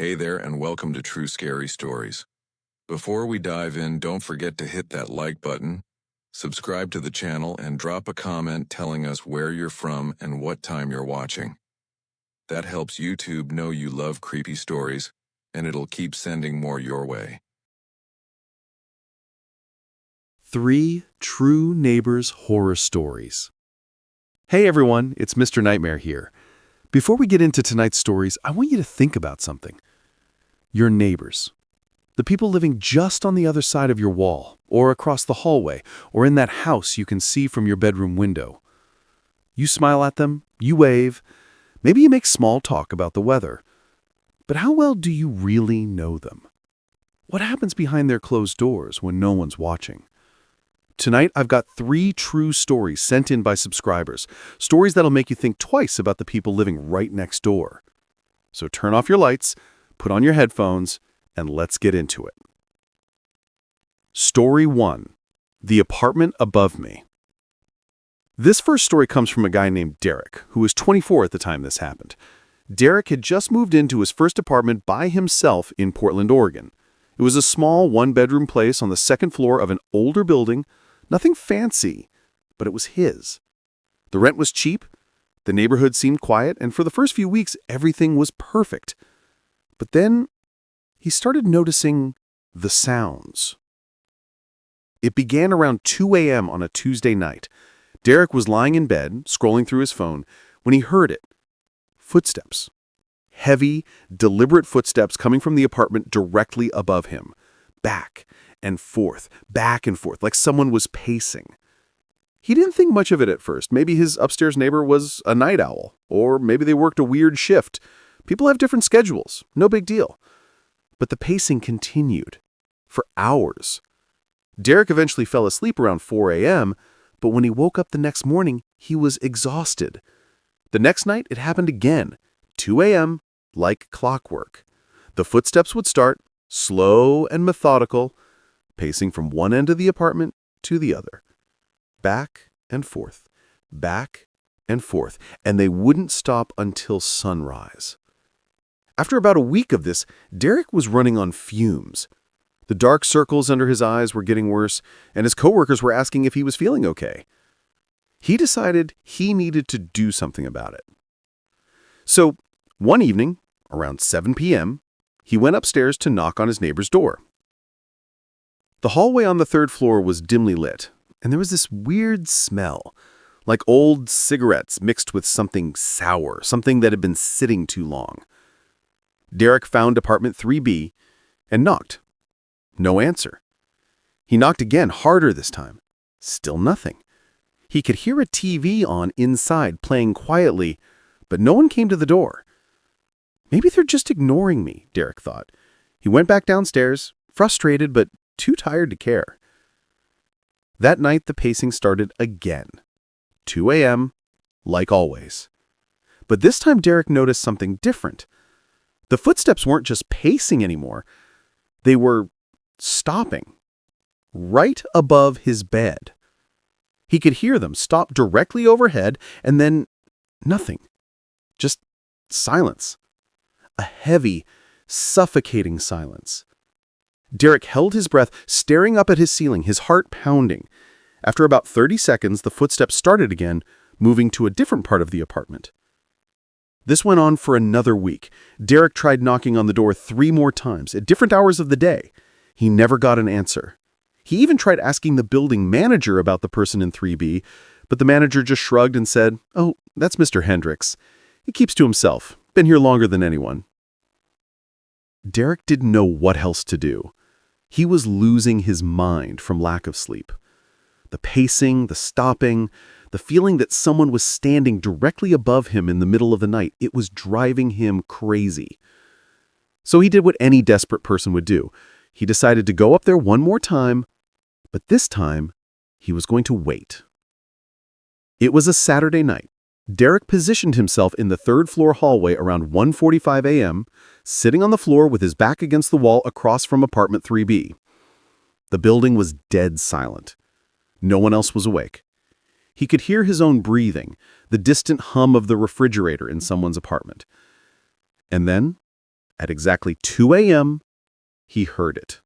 Hey there, and welcome to True Scary Stories. Before we dive in, don't forget to hit that like button, subscribe to the channel, and drop a comment telling us where you're from and what time you're watching. That helps YouTube know you love creepy stories, and it'll keep sending more your way. 3 True Neighbors Horror Stories. Hey everyone, it's Mr. Nightmare here. Before we get into tonight's stories, I want you to think about something. Your neighbors. The people living just on the other side of your wall, or across the hallway, or in that house you can see from your bedroom window. You smile at them, you wave, maybe you make small talk about the weather. But how well do you really know them? What happens behind their closed doors when no one's watching? Tonight, I've got 3 true stories sent in by subscribers, stories that'll make you think twice about the people living right next door. So turn off your lights, put on your headphones, and let's get into it. Story 1. The Apartment Above Me. This first story comes from a guy named Derek, who was 24 at the time this happened. Derek had just moved into his first apartment by himself in Portland, Oregon. It was a small one-bedroom place on the second floor of an older building. Nothing fancy, but it was his. The rent was cheap, the neighborhood seemed quiet, and for the first few weeks, everything was perfect. But then, he started noticing the sounds. It began around 2 a.m. on a Tuesday night. Derek was lying in bed, scrolling through his phone, when he heard it. Footsteps. Heavy, deliberate footsteps coming from the apartment directly above him. Back and forth, like someone was pacing. He didn't think much of it at first. Maybe his upstairs neighbor was a night owl, or maybe they worked a weird shift. People have different schedules, no big deal. But the pacing continued for hours. Derek eventually fell asleep around 4 a.m., but when he woke up the next morning, he was exhausted. The next night, it happened again, 2 a.m., like clockwork. The footsteps would start, slow and methodical, pacing from one end of the apartment to the other. Back and forth, and they wouldn't stop until sunrise. After about a week of this, Derek was running on fumes. The dark circles under his eyes were getting worse, and his coworkers were asking if he was feeling okay. He decided he needed to do something about it. So, one evening, around 7 p.m., he went upstairs to knock on his neighbor's door. The hallway on the third floor was dimly lit, and there was this weird smell, like old cigarettes mixed with something sour, something that had been sitting too long. Derek found apartment 3B and knocked. No answer. He knocked again, harder this time. Still nothing. He could hear a TV on inside playing quietly, but no one came to the door. Maybe they're just ignoring me, Derek thought. He went back downstairs, frustrated but too tired to care. That night, the pacing started again. 2 a.m., like always. But this time, Derek noticed something different. The footsteps weren't just pacing anymore. They were stopping, right above his bed. He could hear them stop directly overhead, and then nothing. Just silence. A heavy, suffocating silence. Derek held his breath, staring up at his ceiling, his heart pounding. After about 30 seconds, the footsteps started again, moving to a different part of the apartment. This went on for another week. Derek tried knocking on the door 3 more times, at different hours of the day. He never got an answer. He even tried asking the building manager about the person in 3B, but the manager just shrugged and said, "Oh, that's Mr. Hendricks. He keeps to himself. Been here longer than anyone." Derek didn't know what else to do. He was losing his mind from lack of sleep. The pacing, the stopping, the feeling that someone was standing directly above him in the middle of the night, it was driving him crazy. So he did what any desperate person would do. He decided to go up there one more time, but this time, he was going to wait. It was a Saturday night. Derek positioned himself in the third-floor hallway around 1:45 a.m., sitting on the floor with his back against the wall across from apartment 3B. The building was dead silent. No one else was awake. He could hear his own breathing, the distant hum of the refrigerator in someone's apartment. And then, At exactly 2 a.m., he heard it.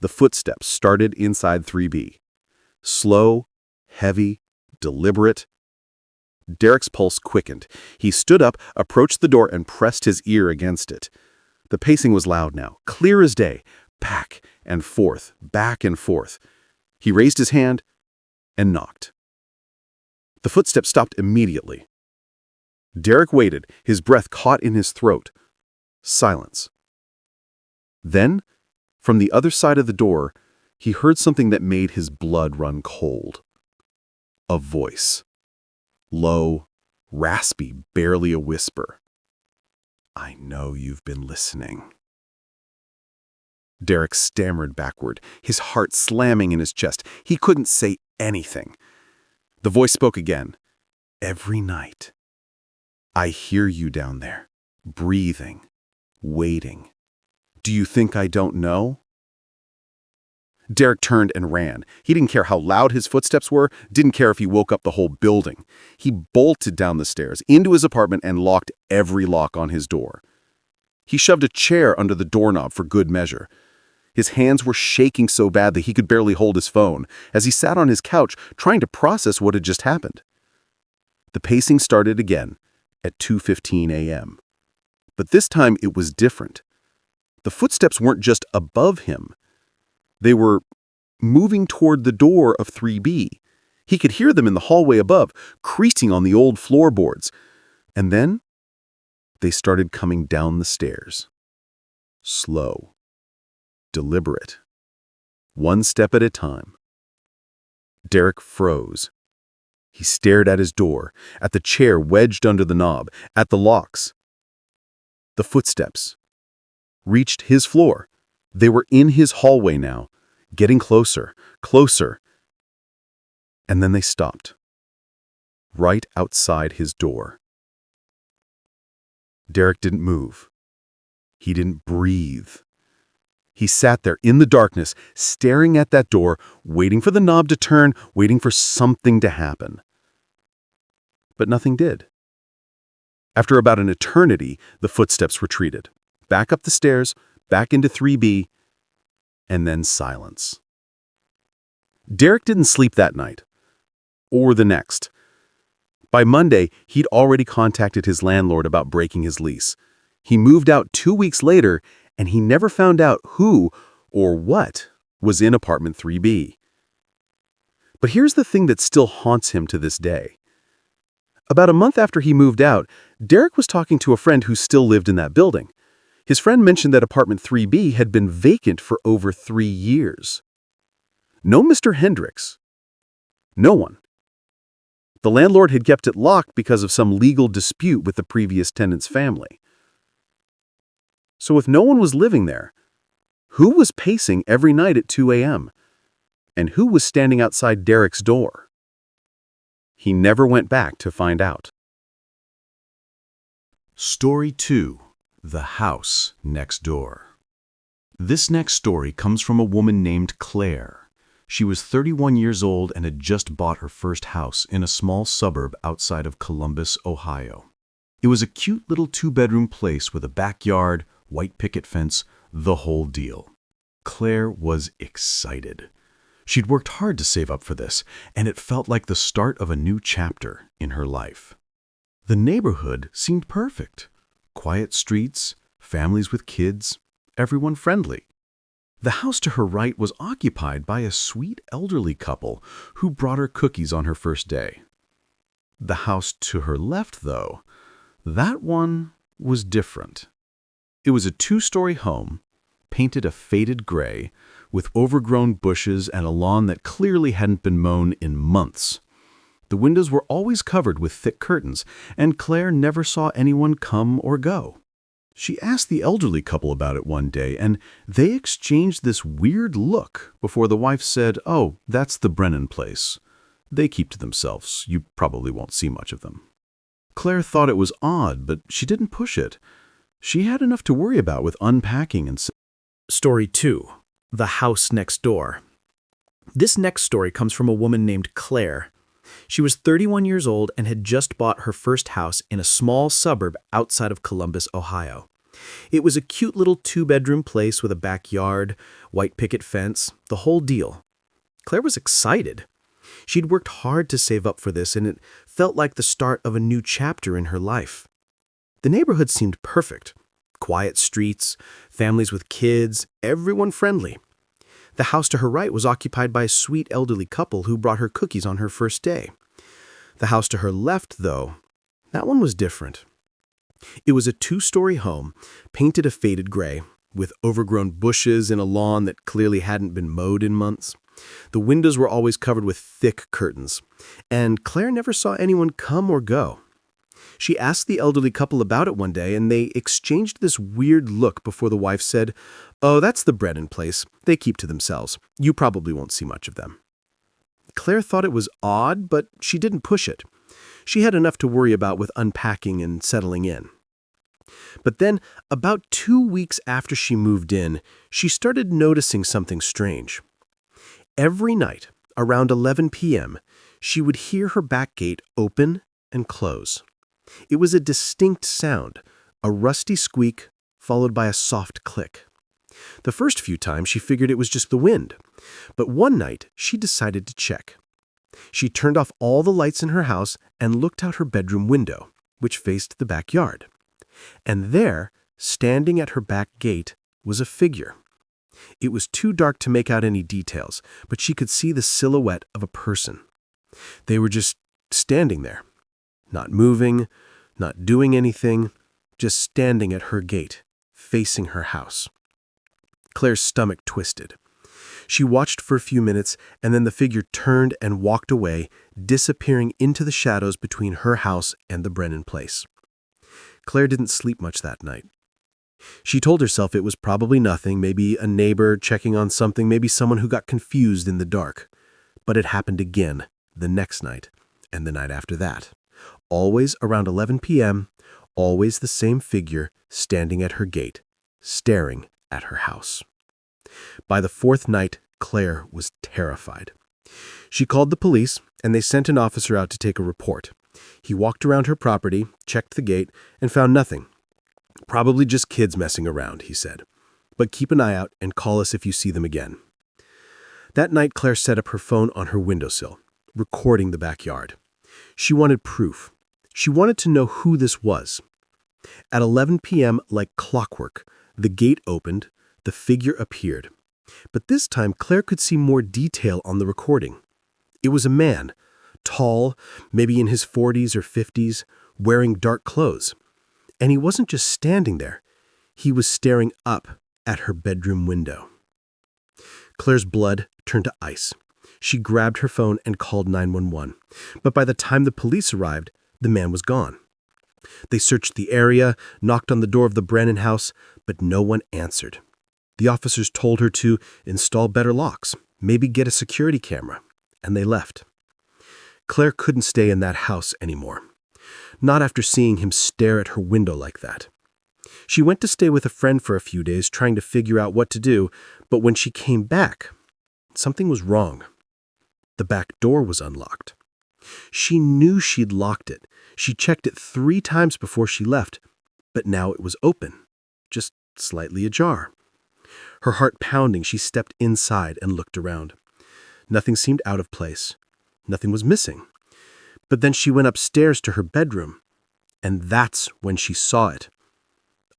The footsteps started inside 3B. Slow, heavy, deliberate. Derek's pulse quickened. He stood up, approached the door, and pressed his ear against it. The pacing was loud now, clear as day. Back and forth, back and forth. He raised his hand and knocked. The footsteps stopped immediately. Derek waited, his breath caught in his throat. Silence. Then, from the other side of the door, he heard something that made his blood run cold. A voice. Low, raspy, barely a whisper. "I know you've been listening." Derek stammered backward, his heart slamming in his chest. He couldn't say anything. The voice spoke again. "Every night, I hear you down there, breathing, waiting. Do you think I don't know?" Derek turned and ran. He didn't care how loud his footsteps were, didn't care if he woke up the whole building. He bolted down the stairs, into his apartment, and locked every lock on his door. He shoved a chair under the doorknob for good measure. His hands were shaking so bad that he could barely hold his phone as he sat on his couch trying to process what had just happened. The pacing started again at 2:15 a.m. But this time it was different. The footsteps weren't just above him. They were moving toward the door of 3B. He could hear them in the hallway above, creasing on the old floorboards. And then they started coming down the stairs. Slow. Deliberate. One step at a time. Derek froze. He stared at his door, at the chair wedged under the knob, at the locks. The footsteps reached his floor. They were in his hallway now, getting closer, closer. And then they stopped, right outside his door. Derek didn't move. He didn't breathe. He sat there in the darkness, staring at that door, waiting for the knob to turn, waiting for something to happen. But nothing did. After about an eternity, the footsteps retreated. Back up the stairs, back into 3B, and then silence. Derek didn't sleep that night, or the next. By Monday, he'd already contacted his landlord about breaking his lease. He moved out 2 weeks later, and he never found out who or what was in apartment 3B. But here's the thing that still haunts him to this day. About a month after he moved out, Derek was talking to a friend who still lived in that building. His friend mentioned that apartment 3B had been vacant for over 3 years. No Mr. Hendricks. No one. The landlord had kept it locked because of some legal dispute with the previous tenant's family. So if no one was living there, who was pacing every night at 2 a.m.? And who was standing outside Derek's door? He never went back to find out. Story 2. The House Next Door. This next story comes from a woman named Claire. She was 31 years old and had just bought her first house in a small suburb outside of Columbus, Ohio. It was a cute little 2-bedroom place with a backyard, white picket fence, the whole deal. Claire was excited. She'd worked hard to save up for this, and it felt like the start of a new chapter in her life. The neighborhood seemed perfect. Quiet streets, families with kids, everyone friendly. The house to her right was occupied by a sweet elderly couple who brought her cookies on her first day. The house to her left, though, that one was different. It was a 2-story home, painted a faded gray, with overgrown bushes and a lawn that clearly hadn't been mown in months. The windows were always covered with thick curtains, and Claire never saw anyone come or go. She asked the elderly couple about it one day, and they exchanged this weird look before the wife said, "Oh, that's the Brennan place. They keep to themselves. You probably won't see much of them." Claire thought it was odd, but she didn't push it. She had enough to worry about with unpacking and... Story 2. The House Next Door. This next story comes from a woman named Claire. She was 31 years old and had just bought her first house in a small suburb outside of Columbus, Ohio. It was a cute little two-bedroom place with a backyard, white picket fence, the whole deal. Claire was excited. She'd worked hard to save up for this, and it felt like the start of a new chapter in her life. The neighborhood seemed perfect. Quiet streets, families with kids, everyone friendly. The house to her right was occupied by a sweet elderly couple who brought her cookies on her first day. The house to her left, though, that one was different. It was a two-story home, painted a faded gray, with overgrown bushes and a lawn that clearly hadn't been mowed in months. The windows were always covered with thick curtains, and Claire never saw anyone come or go. She asked the elderly couple about it one day, and they exchanged this weird look before the wife said, "Oh, that's the Brennan place. They keep to themselves. You probably won't see much of them." Claire thought it was odd, but she didn't push it. She had enough to worry about with unpacking and settling in. But then, about 2 weeks after she moved in, she started noticing something strange. Every night, around 11 p.m., she would hear her back gate open and close. It was a distinct sound, a rusty squeak followed by a soft click. The first few times she figured it was just the wind, but one night she decided to check. She turned off all the lights in her house and looked out her bedroom window, which faced the backyard. And there, standing at her back gate, was a figure. It was too dark to make out any details, but she could see the silhouette of a person. They were just standing there, not moving, not doing anything, just standing at her gate, facing her house. Claire's stomach twisted. She watched for a few minutes, and then the figure turned and walked away, disappearing into the shadows between her house and the Brennan place. Claire didn't sleep much that night. She told herself it was probably nothing, maybe a neighbor checking on something, maybe someone who got confused in the dark. But it happened again the next night, and the night after that. Always around 11 p.m., always the same figure standing at her gate, staring at her house. By the fourth night, Claire was terrified. She called the police, and they sent an officer out to take a report. He walked around her property, checked the gate, and found nothing. "Probably just kids messing around," he said. "But keep an eye out and call us if you see them again." That night, Claire set up her phone on her windowsill, recording the backyard. She wanted proof. She wanted to know who this was. At 11 p.m., like clockwork, the gate opened, the figure appeared. But this time, Claire could see more detail on the recording. It was a man, tall, maybe in his 40s or 50s, wearing dark clothes. And he wasn't just standing there. He was staring up at her bedroom window. Claire's blood turned to ice. She grabbed her phone and called 911. But by the time the police arrived, the man was gone. They searched the area, knocked on the door of the Brennan house, but no one answered. The officers told her to install better locks, maybe get a security camera, and they left. Claire couldn't stay in that house anymore. Not after seeing him stare at her window like that. She went to stay with a friend for a few days, trying to figure out what to do, but when she came back, something was wrong. The back door was unlocked. She knew she'd locked it. She checked it 3 times before she left, but now it was open, just slightly ajar. Her heart pounding, she stepped inside and looked around. Nothing seemed out of place. Nothing was missing. But then she went upstairs to her bedroom, and that's when she saw it.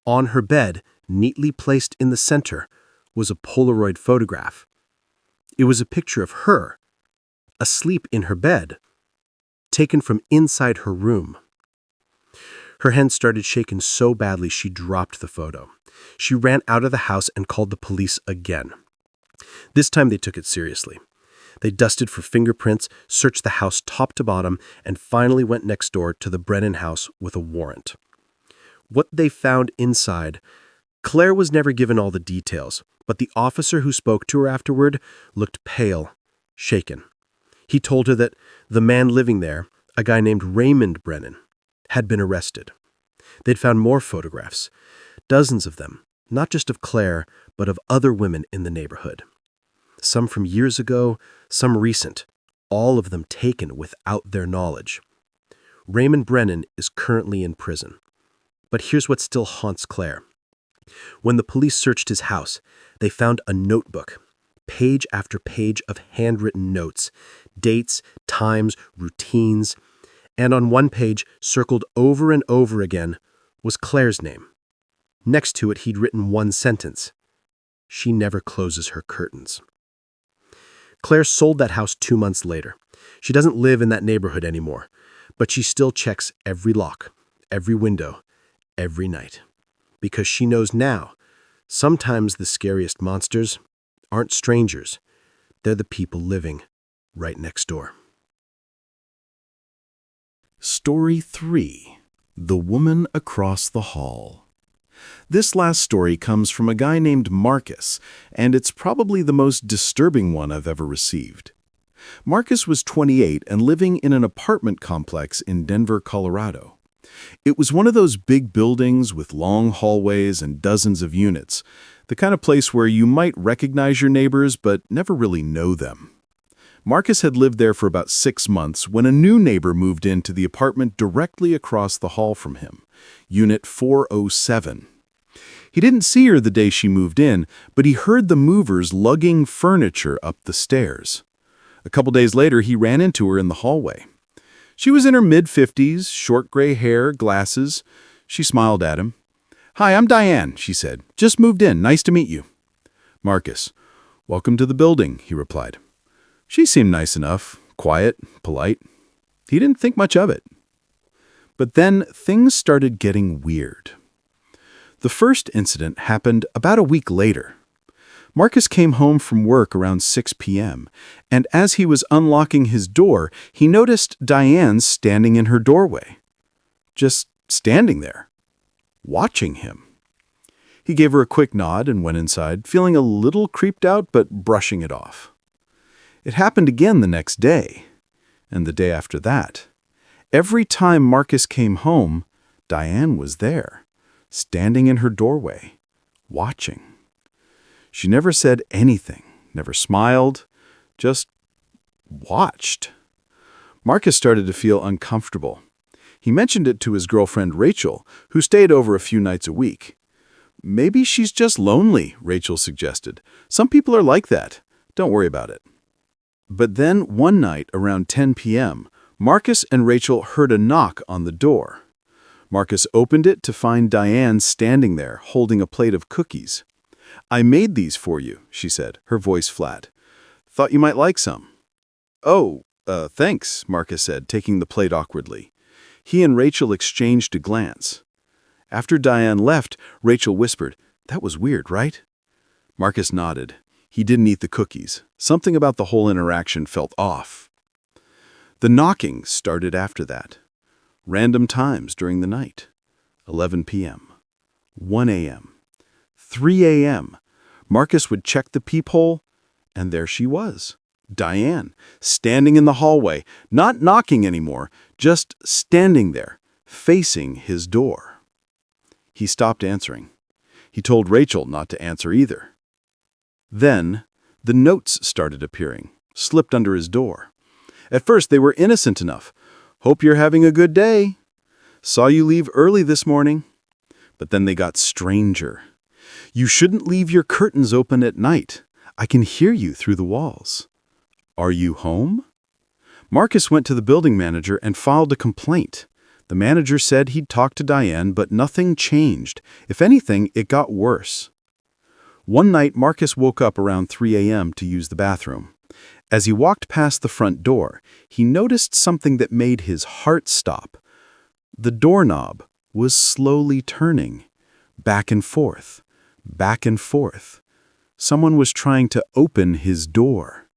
On her bed, neatly placed in the center, was a Polaroid photograph. It was a picture of her, asleep in her bed, taken from inside her room. Her hands started shaking so badly she dropped the photo. She ran out of the house and called the police again. This time they took it seriously. They dusted for fingerprints, searched the house top to bottom, and finally went next door to the Brennan house with a warrant. What they found inside, Claire was never given all the details, but the officer who spoke to her afterward looked pale, shaken. He told her that the man living there, a guy named Raymond Brennan, had been arrested. They'd found more photographs, dozens of them, not just of Claire, but of other women in the neighborhood. Some from years ago, some recent, all of them taken without their knowledge. Raymond Brennan is currently in prison. But here's what still haunts Claire. When the police searched his house, they found a notebook, page after page of handwritten notes, dates, times, routines, and on one page, circled over and over again, was Claire's name. Next to it, he'd written one sentence: "She never closes her curtains." Claire sold that house 2 months later. She doesn't live in that neighborhood anymore, but she still checks every lock, every window, every night. Because she knows now, sometimes the scariest monsters aren't strangers. They're the people living right next door. Story 3. The Woman Across the Hall. This last story comes from a guy named Marcus, and it's probably the most disturbing one I've ever received. Marcus was 28 and living in an apartment complex in Denver, Colorado. It was one of those big buildings with long hallways and dozens of units, the kind of place where you might recognize your neighbors but never really know them. Marcus had lived there for about 6 months when a new neighbor moved into the apartment directly across the hall from him, Unit 407. He didn't see her the day she moved in, but he heard the movers lugging furniture up the stairs. A couple days later, he ran into her in the hallway. She was in her mid-50s, short gray hair, glasses. She smiled at him. "Hi, I'm Diane," she said. "Just moved in. Nice to meet you." Marcus: "Welcome to the building," he replied. She seemed nice enough, quiet, polite. He didn't think much of it. But then things started getting weird. The first incident happened about a week later. Marcus came home from work around 6 p.m., and as he was unlocking his door, he noticed Diane standing in her doorway. Just standing there, watching him. He gave her a quick nod and went inside, feeling a little creeped out but brushing it off. It happened again the next day, and the day after that. Every time Marcus came home, Diane was there, standing in her doorway, watching. She never said anything, never smiled, just watched. Marcus started to feel uncomfortable. He mentioned it to his girlfriend Rachel, who stayed over a few nights a week. "Maybe she's just lonely," Rachel suggested. "Some people are like that. Don't worry about it." But then one night around 10 p.m., Marcus and Rachel heard a knock on the door. Marcus opened it to find Diane standing there, holding a plate of cookies. "I made these for you," she said, her voice flat. "Thought you might like some." "Oh, thanks," Marcus said, taking the plate awkwardly. He and Rachel exchanged a glance. After Diane left, Rachel whispered, "That was weird, right?" Marcus nodded. He didn't eat the cookies. Something about the whole interaction felt off. The knocking started after that. Random times during the night. 11 p.m., 1 a.m., 3 a.m. Marcus would check the peephole, and there she was, Diane, standing in the hallway, not knocking anymore, just standing there, facing his door. He stopped answering. He told Rachel not to answer either. Then, the notes started appearing, slipped under his door. At first, they were innocent enough. "Hope you're having a good day. Saw you leave early this morning." But then they got stranger. "You shouldn't leave your curtains open at night. I can hear you through the walls. Are you home?" Marcus went to the building manager and filed a complaint. The manager said he'd talked to Diane, but nothing changed. If anything, it got worse. One night, Marcus woke up around 3 a.m. to use the bathroom. As he walked past the front door, he noticed something that made his heart stop. The doorknob was slowly turning, back and forth, back and forth. Someone was trying to open his door.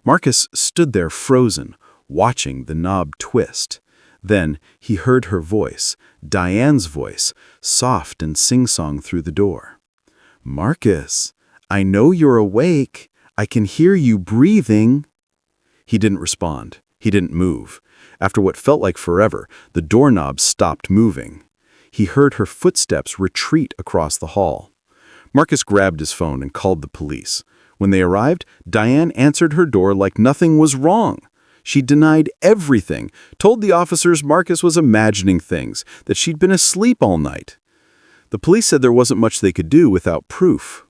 Marcus stood there frozen, watching the knob twist. Then he heard her voice, Diane's voice, soft and sing-song through the door. "Marcus, I know you're awake. I can hear you breathing." He didn't respond. He didn't move. After what felt like forever, the doorknob stopped moving. He heard her footsteps retreat across the hall. Marcus grabbed his phone and called the police. When they arrived, Diane answered her door like nothing was wrong. She denied everything, told the officers Marcus was imagining things, that she'd been asleep all night. The police said there wasn't much they could do without proof.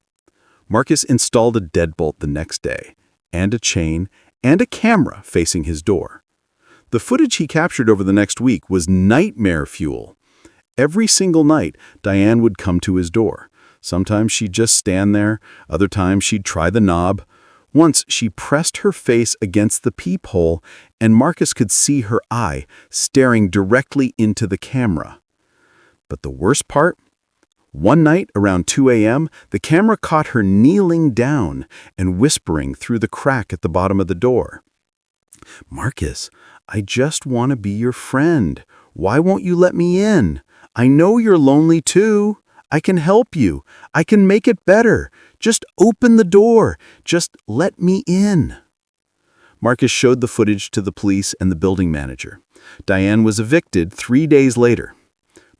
Marcus installed a deadbolt the next day, and a chain, and a camera facing his door. The footage he captured over the next week was nightmare fuel. Every single night, Diane would come to his door. Sometimes she'd just stand there, other times she'd try the knob. Once she pressed her face against the peephole, and Marcus could see her eye staring directly into the camera. But the worst part? One night, around 2 a.m., the camera caught her kneeling down and whispering through the crack at the bottom of the door. "Marcus, I just want to be your friend. Why won't you let me in? I know you're lonely too. I can help you. I can make it better. Just open the door. Just let me in." Marcus showed the footage to the police and the building manager. Diane was evicted 3 days later.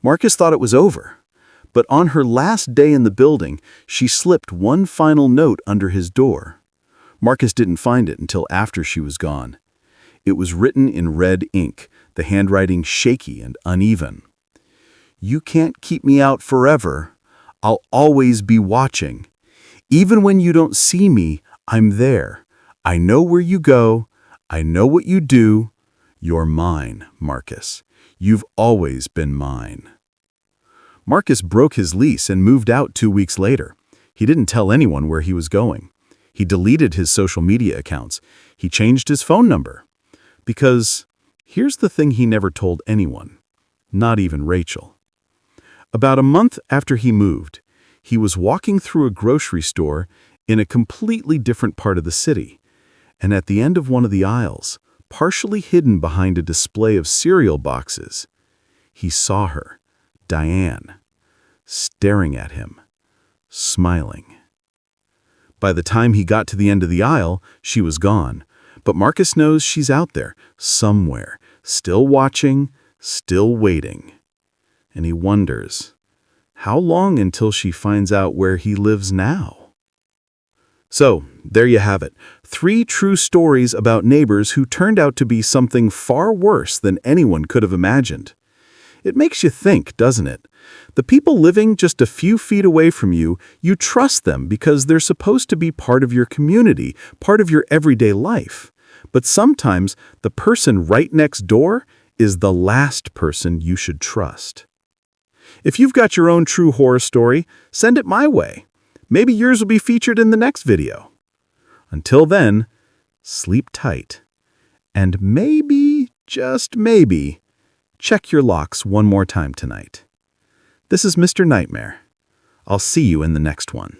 Marcus thought it was over. But on her last day in the building, she slipped one final note under his door. Marcus didn't find it until after she was gone. It was written in red ink, the handwriting shaky and uneven. "You can't keep me out forever. I'll always be watching. Even when you don't see me, I'm there. I know where you go. I know what you do. You're mine, Marcus. You've always been mine." Marcus broke his lease and moved out 2 weeks later. He didn't tell anyone where he was going. He deleted his social media accounts. He changed his phone number. Because here's the thing he never told anyone, not even Rachel. About a month after he moved, he was walking through a grocery store in a completely different part of the city, and at the end of one of the aisles, partially hidden behind a display of cereal boxes, he saw her, Diane, staring at him, smiling. By the time he got to the end of the aisle, she was gone, but Marcus knows she's out there, somewhere, still watching, still waiting. And he wonders, how long until she finds out where he lives now? So, there you have it. 3 true stories about neighbors who turned out to be something far worse than anyone could have imagined. It makes you think, doesn't it? The people living just a few feet away from you, you trust them because they're supposed to be part of your community, part of your everyday life. But sometimes the person right next door is the last person you should trust. If you've got your own true horror story, send it my way. Maybe yours will be featured in the next video. Until then, sleep tight. And maybe, just maybe, check your locks one more time tonight. This is Mr. Nightmare. I'll see you in the next one.